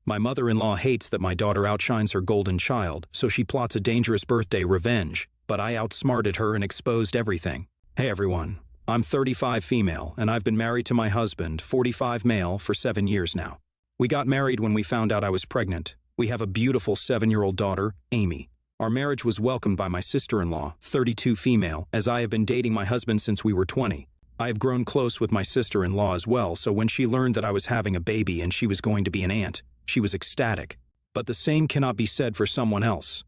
My mother-in-law hates that my daughter outshines her golden child, so she plots a dangerous birthday revenge, but I outsmarted her and exposed everything. Hey everyone, I'm 35 female, and I've been married to my husband, 45 male, for 7 years now. We got married when we found out I was pregnant. We have a beautiful 7-year-old daughter, Amy. Our marriage was welcomed by my sister-in-law, 32 female, as I have been dating my husband since we were 20. I have grown close with my sister-in-law as well, so when she learned that I was having a baby and she was going to be an aunt, she was ecstatic. But the same cannot be said for someone else.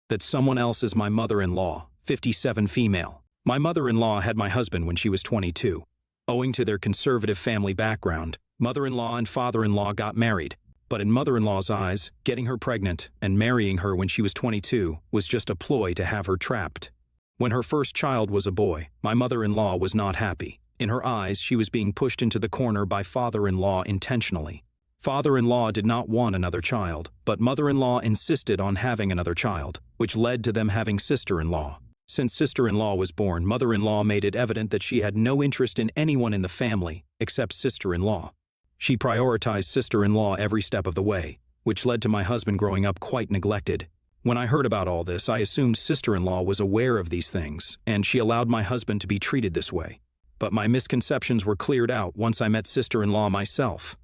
That someone else is my mother-in-law, 57 female. My mother-in-law had my husband when she was 22. Owing to their conservative family background, mother-in-law and father-in-law got married. But in mother-in-law's eyes, getting her pregnant and marrying her when she was 22 was just a ploy to have her trapped. When her first child was a boy, my mother-in-law was not happy. In her eyes, she was being pushed into the corner by father-in-law intentionally. Father-in-law did not want another child, but mother-in-law insisted on having another child, which led to them having sister-in-law. Since sister-in-law was born, mother-in-law made it evident that she had no interest in anyone in the family except sister-in-law. She prioritized sister-in-law every step of the way, which led to my husband growing up quite neglected. When I heard about all this, I assumed sister-in-law was aware of these things, and she allowed my husband to be treated this way. But my misconceptions were cleared out once I met sister-in-law myself.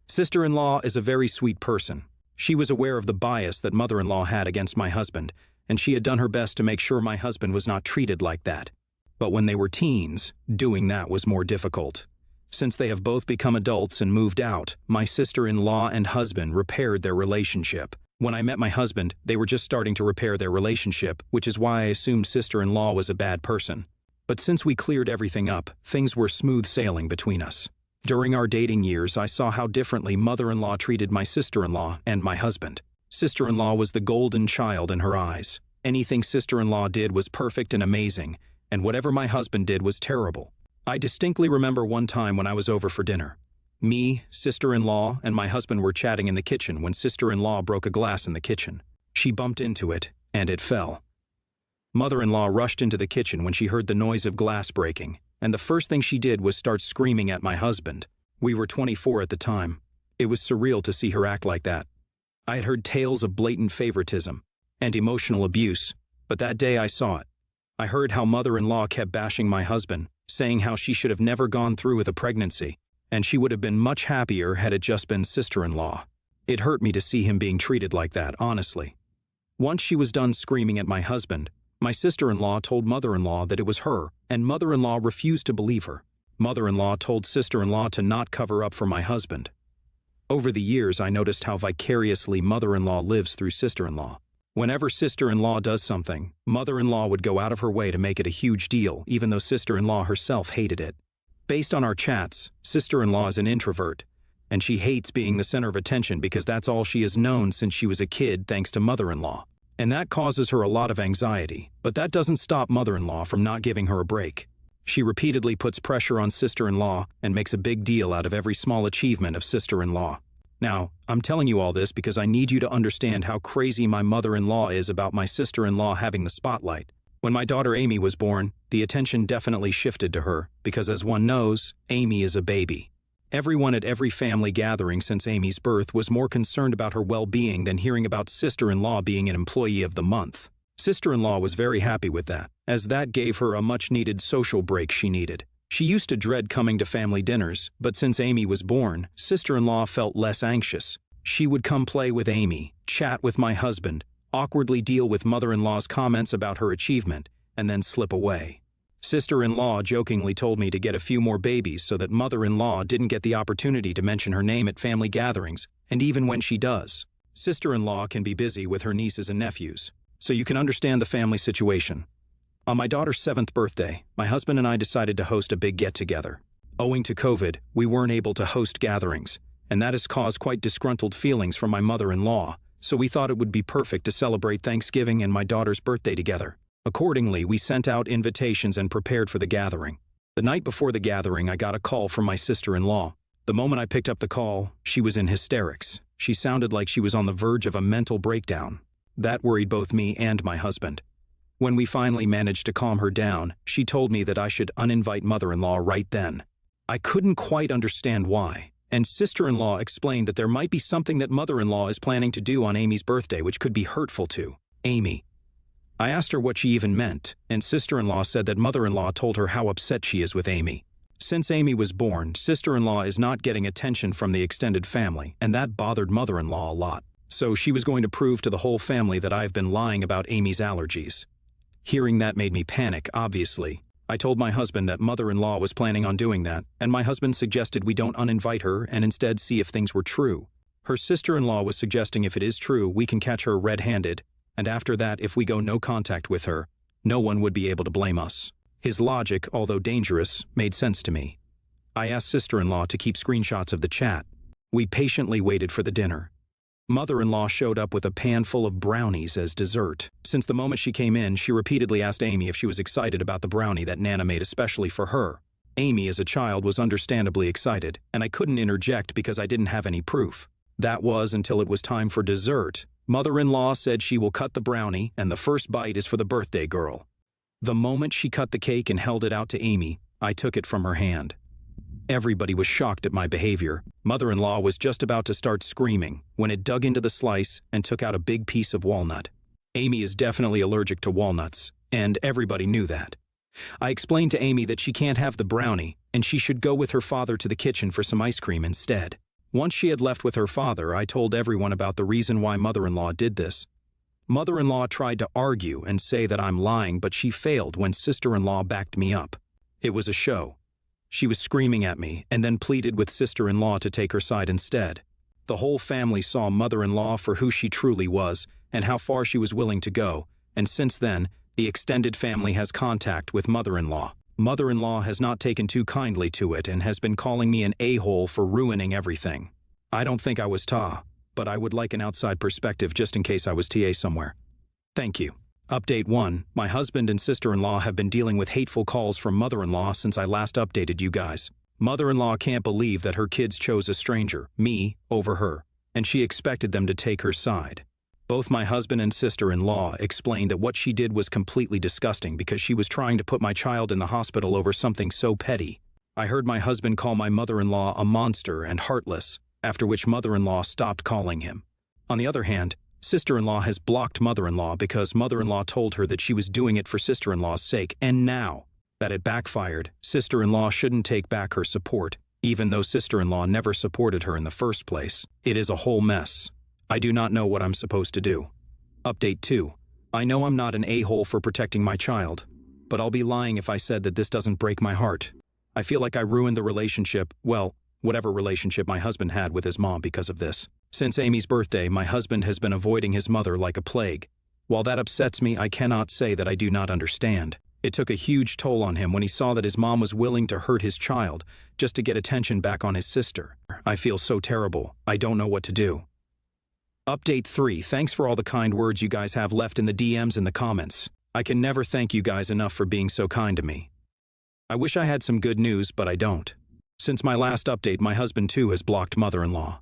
Sister-in-law is a very sweet person. She was aware of the bias that mother-in-law had against my husband, and she had done her best to make sure my husband was not treated like that. But when they were teens, doing that was more difficult. Since they have both become adults and moved out, my sister-in-law and husband repaired their relationship. When I met my husband, they were just starting to repair their relationship, which is why I assumed sister-in-law was a bad person. But since we cleared everything up, things were smooth sailing between us. During our dating years, I saw how differently mother-in-law treated my sister-in-law and my husband. Sister-in-law was the golden child in her eyes. Anything sister-in-law did was perfect and amazing, and whatever my husband did was terrible. I distinctly remember one time when I was over for dinner. Me, sister-in-law, and my husband were chatting in the kitchen when sister-in-law broke a glass in the kitchen. She bumped into it, and it fell. Mother-in-law rushed into the kitchen when she heard the noise of glass breaking, and the first thing she did was start screaming at my husband. We were 24 at the time. It was surreal to see her act like that. I had heard tales of blatant favoritism and emotional abuse, but that day I saw it. I heard how mother-in-law kept bashing my husband, saying how she should have never gone through with a pregnancy, and she would have been much happier had it just been sister-in-law. It hurt me to see him being treated like that, honestly. Once she was done screaming at my husband, my sister-in-law told mother-in-law that it was her, and mother-in-law refused to believe her. Mother-in-law told sister-in-law to not cover up for my husband. Over the years, I noticed how vicariously mother-in-law lives through sister-in-law. Whenever sister-in-law does something, mother-in-law would go out of her way to make it a huge deal, even though sister-in-law herself hated it. Based on our chats, sister-in-law is an introvert, and she hates being the center of attention because that's all she has known since she was a kid thanks to mother-in-law. And that causes her a lot of anxiety, but that doesn't stop mother-in-law from not giving her a break. She repeatedly puts pressure on sister-in-law and makes a big deal out of every small achievement of sister-in-law. Now, I'm telling you all this because I need you to understand how crazy my mother-in-law is about my sister-in-law having the spotlight. When my daughter Amy was born, the attention definitely shifted to her, because as one knows, Amy is a baby. Everyone at every family gathering since Amy's birth was more concerned about her well-being than hearing about sister-in-law being an employee of the month. Sister-in-law was very happy with that, as that gave her a much-needed social break she needed. She used to dread coming to family dinners, but since Amy was born, sister-in-law felt less anxious. She would come play with Amy, chat with my husband, awkwardly deal with mother-in-law's comments about her achievement, and then slip away. Sister-in-law jokingly told me to get a few more babies so that mother-in-law didn't get the opportunity to mention her name at family gatherings, and even when she does. Sister-in-law can be busy with her nieces and nephews, so you can understand the family situation. On my daughter's 7th birthday, my husband and I decided to host a big get-together. Owing to COVID, we weren't able to host gatherings, and that has caused quite disgruntled feelings from my mother-in-law, so we thought it would be perfect to celebrate Thanksgiving and my daughter's birthday together. Accordingly, we sent out invitations and prepared for the gathering. The night before the gathering, I got a call from my sister-in-law. The moment I picked up the call, she was in hysterics. She sounded like she was on the verge of a mental breakdown. That worried both me and my husband. When we finally managed to calm her down, she told me that I should uninvite mother-in-law right then. I couldn't quite understand why. And sister-in-law explained that there might be something that mother-in-law is planning to do on Amy's birthday which could be hurtful to Amy. I asked her what she even meant, and sister-in-law said that mother-in-law told her how upset she is with Amy. Since Amy was born, sister-in-law is not getting attention from the extended family, and that bothered mother-in-law a lot. So she was going to prove to the whole family that I've been lying about Amy's allergies. Hearing that made me panic, obviously. I told my husband that mother-in-law was planning on doing that, and my husband suggested we don't uninvite her and instead see if things were true. Her sister-in-law was suggesting if it is true, we can catch her red-handed, and after that, if we go no contact with her, no one would be able to blame us. His logic, although dangerous, made sense to me. I asked sister-in-law to keep screenshots of the chat. We patiently waited for the dinner. Mother-in-law showed up with a pan full of brownies as dessert. Since the moment she came in, she repeatedly asked Amy if she was excited about the brownie that Nana made especially for her. Amy, as a child, was understandably excited, and I couldn't interject because I didn't have any proof. That was until it was time for dessert. Mother-in-law said she will cut the brownie, and the first bite is for the birthday girl. The moment she cut the cake and held it out to Amy, I took it from her hand. Everybody was shocked at my behavior. Mother-in-law was just about to start screaming when it dug into the slice and took out a big piece of walnut. Amy is definitely allergic to walnuts, and everybody knew that. I explained to Amy that she can't have the brownie, and she should go with her father to the kitchen for some ice cream instead. Once she had left with her father, I told everyone about the reason why mother-in-law did this. Mother-in-law tried to argue and say that I'm lying, but she failed when sister-in-law backed me up. It was a show. She was screaming at me and then pleaded with sister-in-law to take her side instead. The whole family saw mother-in-law for who she truly was and how far she was willing to go, and since then, the extended family has contact with mother-in-law. Mother-in-law has not taken too kindly to it and has been calling me an a-hole for ruining everything. I don't think I was Ta, but I would like an outside perspective just in case I was TA somewhere. Thank you. Update 1. My husband and sister-in-law have been dealing with hateful calls from mother-in-law since I last updated you guys. Mother-in-law can't believe that her kids chose a stranger, me, over her, and she expected them to take her side. Both my husband and sister-in-law explained that what she did was completely disgusting because she was trying to put my child in the hospital over something so petty. I heard my husband call my mother-in-law a monster and heartless, after which mother-in-law stopped calling him. On the other hand, sister-in-law has blocked mother-in-law because mother-in-law told her that she was doing it for sister-in-law's sake, and now that it backfired, sister-in-law shouldn't take back her support, even though sister-in-law never supported her in the first place. It is a whole mess. I do not know what I'm supposed to do. Update 2. I know I'm not an a-hole for protecting my child, but I'll be lying if I said that this doesn't break my heart. I feel like I ruined the relationship, well, whatever relationship my husband had with his mom because of this. Since Amy's birthday, my husband has been avoiding his mother like a plague. While that upsets me, I cannot say that I do not understand. It took a huge toll on him when he saw that his mom was willing to hurt his child just to get attention back on his sister. I feel so terrible. I don't know what to do. Update 3. Thanks for all the kind words you guys have left in the DMs and the comments. I can never thank you guys enough for being so kind to me. I wish I had some good news, but I don't. Since my last update, my husband too has blocked mother-in-law.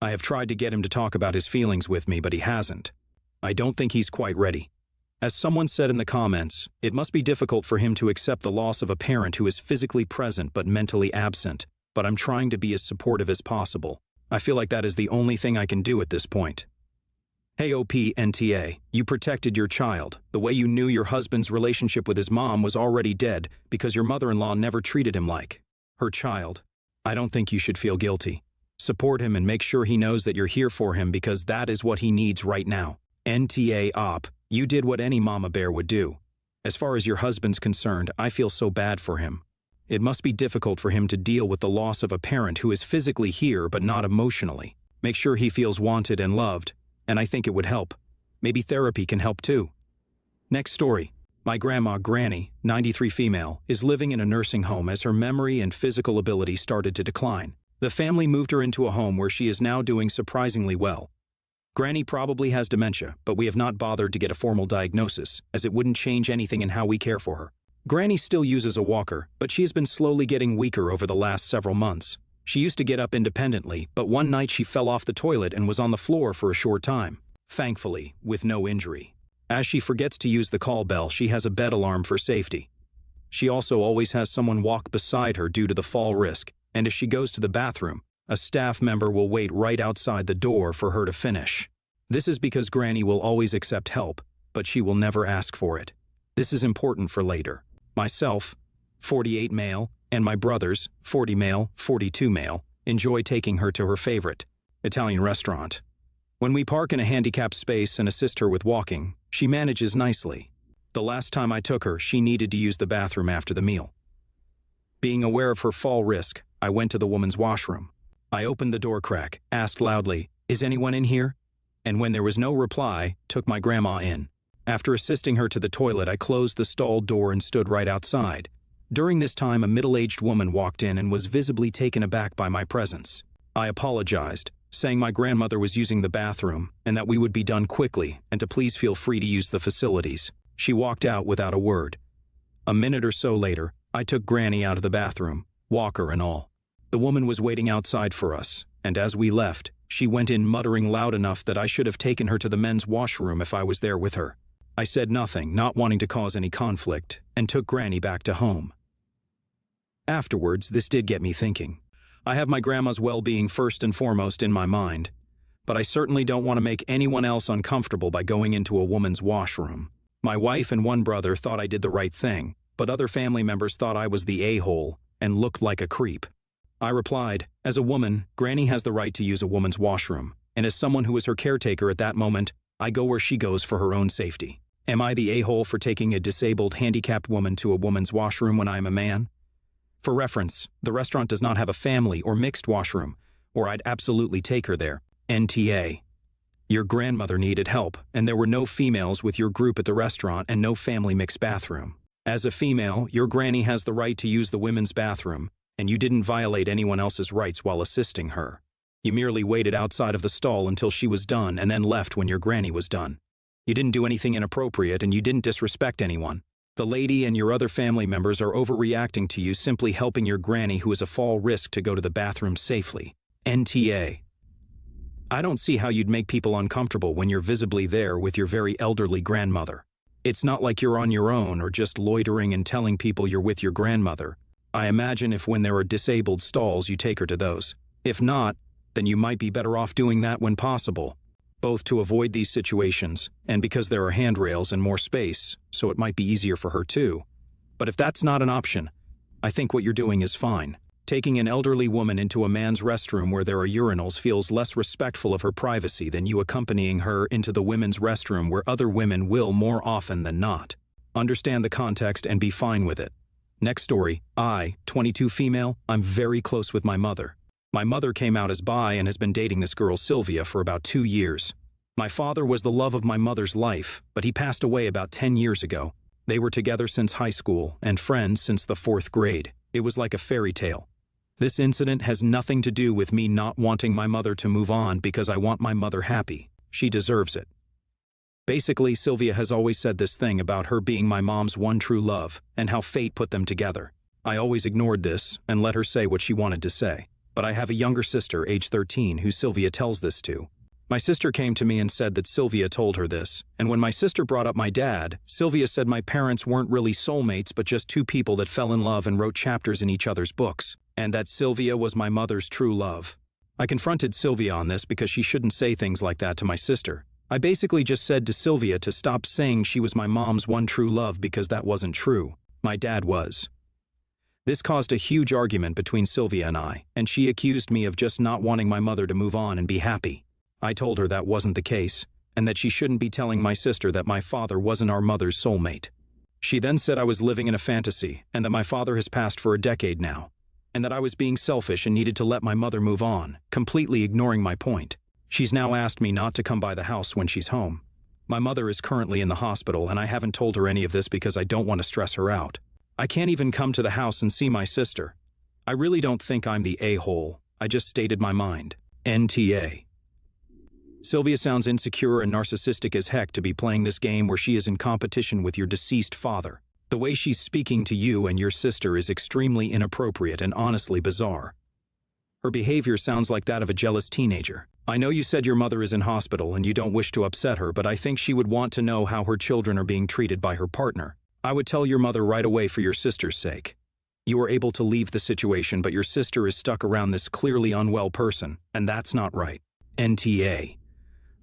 I have tried to get him to talk about his feelings with me, but he hasn't. I don't think he's quite ready. As someone said in the comments, it must be difficult for him to accept the loss of a parent who is physically present but mentally absent, but I'm trying to be as supportive as possible. I feel like that is the only thing I can do at this point. Hey OPNTA, you protected your child, the way you knew your husband's relationship with his mom was already dead because your mother-in-law never treated him like her child. I don't think you should feel guilty. Support him and make sure he knows that you're here for him because that is what he needs right now. NTA Op, you did what any mama bear would do. As far as your husband's concerned, I feel so bad for him. It must be difficult for him to deal with the loss of a parent who is physically here but not emotionally. Make sure he feels wanted and loved, and I think it would help. Maybe therapy can help too. Next story. My grandma, Granny, 93 female, is living in a nursing home as her memory and physical ability started to decline. The family moved her into a home where she is now doing surprisingly well. Granny probably has dementia, but we have not bothered to get a formal diagnosis, as it wouldn't change anything in how we care for her. Granny still uses a walker, but she has been slowly getting weaker over the last several months. She used to get up independently, but one night she fell off the toilet and was on the floor for a short time. Thankfully, with no injury. As she forgets to use the call bell, she has a bed alarm for safety. She also always has someone walk beside her due to the fall risk, and if she goes to the bathroom, A staff member will wait right outside the door for her to finish. This is because Granny will always accept help, but she will never ask for it. This is important for later. Myself, 48 male, and my brothers, 40 male, 42 male, enjoy taking her to her favorite Italian restaurant. When we park in a handicapped space and assist her with walking, she manages nicely. The last time I took her, she needed to use the bathroom after the meal. Being aware of her fall risk, I went to the woman's washroom. I opened the door crack, asked loudly, "Is anyone in here?" And when there was no reply, took my grandma in. After assisting her to the toilet, I closed the stall door and stood right outside. During this time, a middle-aged woman walked in and was visibly taken aback by my presence. I apologized, saying my grandmother was using the bathroom and that we would be done quickly and to please feel free to use the facilities. She walked out without a word. A minute or so later, I took Granny out of the bathroom, walker and all. The woman was waiting outside for us, and as we left, she went in muttering loud enough that I should have taken her to the men's washroom if I was there with her. I said nothing, not wanting to cause any conflict, and took Granny back to home. Afterwards, this did get me thinking. I have my grandma's well-being first and foremost in my mind, but I certainly don't want to make anyone else uncomfortable by going into a woman's washroom. My wife and one brother thought I did the right thing, but other family members thought I was the a-hole and looked like a creep. I replied, as a woman, Granny has the right to use a woman's washroom, and as someone who is her caretaker at that moment, I go where she goes for her own safety. Am I the a-hole for taking a disabled, handicapped woman to a woman's washroom when I am a man? For reference, the restaurant does not have a family or mixed washroom, or I'd absolutely take her there. NTA. Your grandmother needed help, and there were no females with your group at the restaurant and no family mixed bathroom. As a female, your granny has the right to use the women's bathroom, and you didn't violate anyone else's rights while assisting her. You merely waited outside of the stall until she was done and then left when your granny was done. You didn't do anything inappropriate and you didn't disrespect anyone. The lady and your other family members are overreacting to you simply helping your granny who is a fall risk to go to the bathroom safely. NTA. I don't see how you'd make people uncomfortable when you're visibly there with your very elderly grandmother. It's not like you're on your own or just loitering and telling people you're with your grandmother. I imagine if when there are disabled stalls, you take her to those. If not, then you might be better off doing that when possible, both to avoid these situations and because there are handrails and more space, so it might be easier for her too. But if that's not an option, I think what you're doing is fine. Taking an elderly woman into a man's restroom where there are urinals feels less respectful of her privacy than you accompanying her into the women's restroom where other women will more often than not. Understand the context and be fine with it. Next story. I, 22 female, I'm very close with my mother. My mother came out as bi and has been dating this girl Sylvia for about 2 years. My father was the love of my mother's life, but he passed away about 10 years ago. They were together since high school and friends since the 4th grade. It was like a fairy tale. This incident has nothing to do with me not wanting my mother to move on because I want my mother happy. She deserves it. Basically, Sylvia has always said this thing about her being my mom's one true love and how fate put them together. I always ignored this and let her say what she wanted to say. But I have a younger sister, age 13, who Sylvia tells this to. My sister came to me and said that Sylvia told her this, and when my sister brought up my dad, Sylvia said my parents weren't really soulmates but just two people that fell in love and wrote chapters in each other's books, and that Sylvia was my mother's true love. I confronted Sylvia on this because she shouldn't say things like that to my sister. I basically just said to Sylvia to stop saying she was my mom's one true love because that wasn't true. My dad was. This caused a huge argument between Sylvia and I, and she accused me of just not wanting my mother to move on and be happy. I told her that wasn't the case, and that she shouldn't be telling my sister that my father wasn't our mother's soulmate. She then said I was living in a fantasy, and that my father has passed for a decade now, and that I was being selfish and needed to let my mother move on, completely ignoring my point. She's now asked me not to come by the house when she's home. My mother is currently in the hospital, and I haven't told her any of this because I don't want to stress her out. I can't even come to the house and see my sister. I really don't think I'm the a-hole. I just stated my mind. NTA. Sylvia sounds insecure and narcissistic as heck to be playing this game where she is in competition with your deceased father. The way she's speaking to you and your sister is extremely inappropriate and honestly bizarre. Her behavior sounds like that of a jealous teenager. I know you said your mother is in hospital and you don't wish to upset her, but I think she would want to know how her children are being treated by her partner. I would tell your mother right away for your sister's sake. You were able to leave the situation, but your sister is stuck around this clearly unwell person, and that's not right. NTA.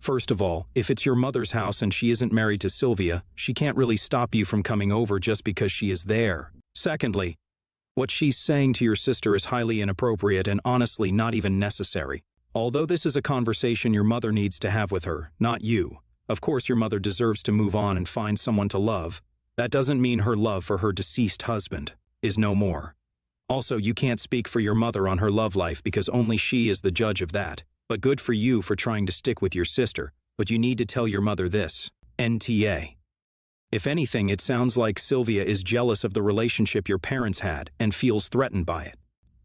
First of all, if it's your mother's house and she isn't married to Sylvia, she can't really stop you from coming over just because she is there. Secondly, what she's saying to your sister is highly inappropriate and honestly not even necessary. Although this is a conversation your mother needs to have with her, not you. Of course your mother deserves to move on and find someone to love. That doesn't mean her love for her deceased husband is no more. Also, you can't speak for your mother on her love life because only she is the judge of that. But good for you for trying to stick with your sister, but you need to tell your mother this. NTA. If anything, it sounds like Sylvia is jealous of the relationship your parents had and feels threatened by it.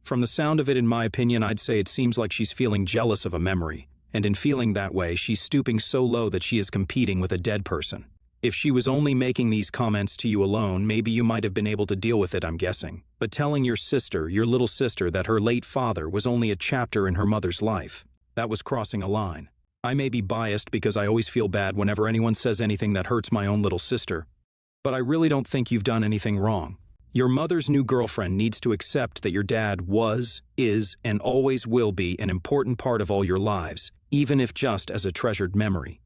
From the sound of it, in my opinion, I'd say it seems like she's feeling jealous of a memory, and in feeling that way, she's stooping so low that she is competing with a dead person. If she was only making these comments to you alone, maybe you might have been able to deal with it, I'm guessing. But telling your sister, your little sister, that her late father was only a chapter in her mother's life, that was crossing a line. I may be biased because I always feel bad whenever anyone says anything that hurts my own little sister, but I really don't think you've done anything wrong. Your mother's new girlfriend needs to accept that your dad was, is, and always will be an important part of all your lives, even if just as a treasured memory.